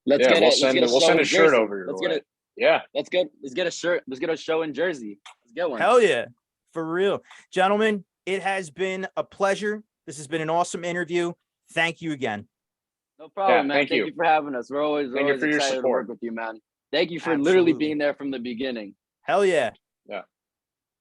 S3: Let's
S2: Yeah,
S3: get
S2: we'll
S3: it.
S2: send
S3: Let's
S2: we'll
S3: get
S2: send a
S3: a
S2: shirt
S3: Jersey.
S2: over your
S3: Let's
S2: way.
S3: get it.
S2: Yeah.
S3: Let's get a shirt. Let's get a show in Jersey. Let's get one.
S1: Hell yeah, for real, gentlemen. It has been a pleasure. This has been an awesome interview. Thank you again.
S3: No problem, man.
S2: thank
S3: Thank
S2: you.
S3: you for having us. We're always
S2: Thank you for your
S3: excited to
S2: support.
S3: work with you, man. Thank you for literally
S1: Absolutely.
S3: being there from the beginning.
S1: Hell yeah.
S2: Yeah.